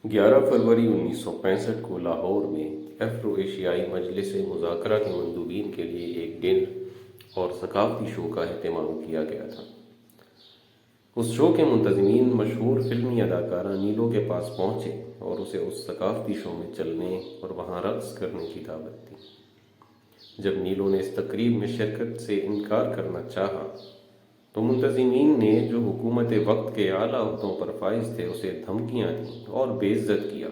11 فروری 1965 کو لاہور میں افرو ایشیائی مجلس مذاکرہ کے مندوبین کے لیے ایک ڈنر اور ثقافتی شو کا اہتمام کیا گیا تھا۔ اس شو کے منتظمین مشہور فلمی اداکارہ نیلو کے پاس پہنچے اور اسے اس ثقافتی شو میں چلنے اور وہاں رقص کرنے کی دعوت دی۔ جب نیلو نے اس تقریب میں شرکت سے انکار کرنا چاہا تو منتظمین نے، جو حکومت وقت کے اعلیٰ عہدوں پر فائز تھے، اسے دھمکیاں دیں اور بے عزت کیا۔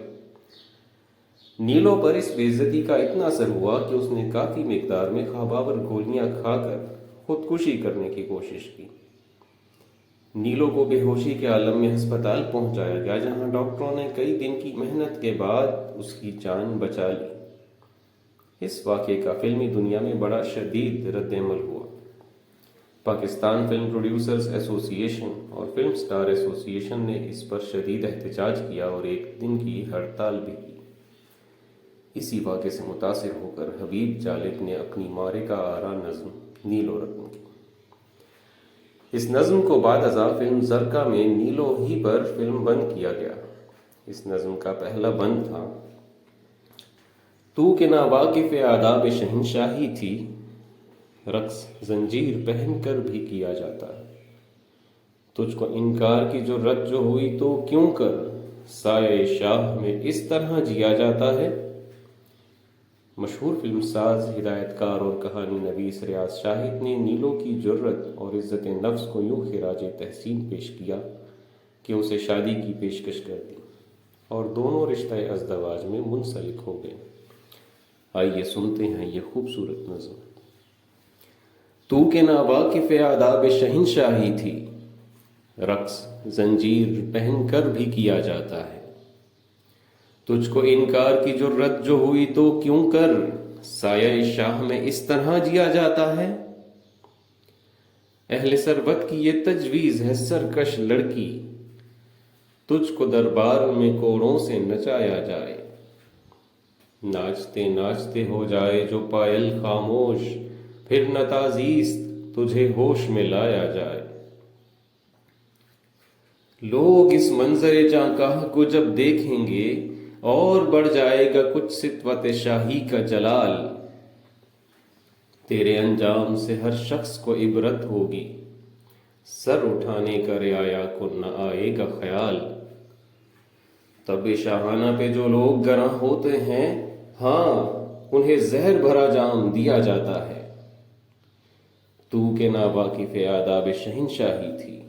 نیلو پر اس بے عزتی کا اتنا اثر ہوا کہ اس نے کافی مقدار میں خوابآور گولیاں کھا کر خودکشی کرنے کی کوشش کی۔ نیلو کو بے ہوشی کے عالم میں ہسپتال پہنچایا گیا، جہاں ڈاکٹروں نے کئی دن کی محنت کے بعد اس کی جان بچا لی۔ اس واقعے کا فلمی دنیا میں بڑا شدید رد عمل ہوا۔ پاکستان فلم پروڈیوسرز ایسوسی ایشن اور فلم سٹار ایسوسی ایشن نے اس پر شدید احتجاج کیا اور ایک دن کی ہڑتال بھی کی۔ اسی واقعے سے متاثر ہو کر حبیب جالب نے اپنی معرکہ آرا نظم نیلو رقم کی۔ اس نظم کو بعد ازاں فلم زرقا میں نیلو ہی پر فلم بند کیا گیا۔ اس نظم کا پہلا بند تھا: تو کہ ناواقف آداب شہنشاہی تھی، رقص زنجیر پہن کر بھی کیا جاتا ہے۔ تجھ کو انکار کی جرت جو ہوئی تو کیوں کر، سایہ شاہ میں اس طرح جیا جاتا ہے۔ مشہور فلم ساز، ہدایت کار اور کہانی نویس ریاض شاہد نے نیلو کی جرت اور عزت نفس کو یوں خراج تحسین پیش کیا کہ اسے شادی کی پیشکش کر دی اور دونوں رشتہ ازدواج میں منسلک ہو گئے۔ آئیے سنتے ہیں یہ خوبصورت نظم۔ تو کہ ناواقف آداب شہنشاہی تھی، رقص زنجیر پہن کر بھی کیا جاتا ہے۔ تجھ کو انکار کی جرت جو ہوئی تو کیوں کر، سایہ شاہ میں اس طرح جیا جاتا ہے۔ اہل ثروت کی یہ تجویز ہے سرکش لڑکی، تجھ کو دربار میں کوڑوں سے نچایا جائے۔ ناچتے ناچتے ہو جائے جو پائل خاموش، پھر نہ تازیست تجھے ہوش میں لایا جائے۔ لوگ اس منظر جاں کو جب دیکھیں گے اور بڑھ جائے گا کچھ سطوت شاہی کا جلال۔ تیرے انجام سے ہر شخص کو عبرت ہوگی، سر اٹھانے کا رعایا کو نہ آئے گا خیال۔ تب شاہانہ پہ جو لوگ گراں ہوتے ہیں، ہاں انہیں زہر بھرا جام دیا جاتا ہے۔ تو کہ ناواقف آداب شہنشاہی تھی،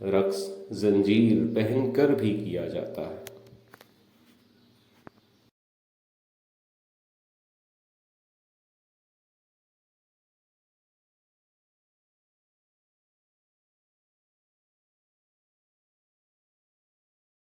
رقص زنجیر پہن کر بھی کیا جاتا ہے۔